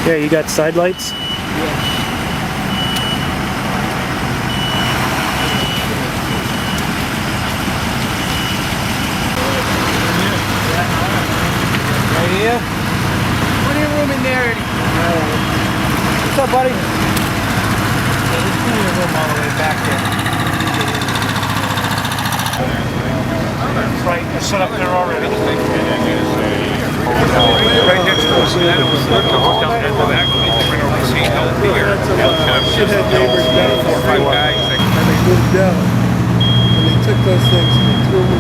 Yeah, you got side lights? Right here? Plenty of room in there, Eddie. What's up, buddy? There's plenty of room all the way back there. Right, I set up there already. Right next to us. That was the hook down at the back. Bring our seat out here. Should have neighbors down 4 or 5 guys. and they moved down. And they took those things and they threw them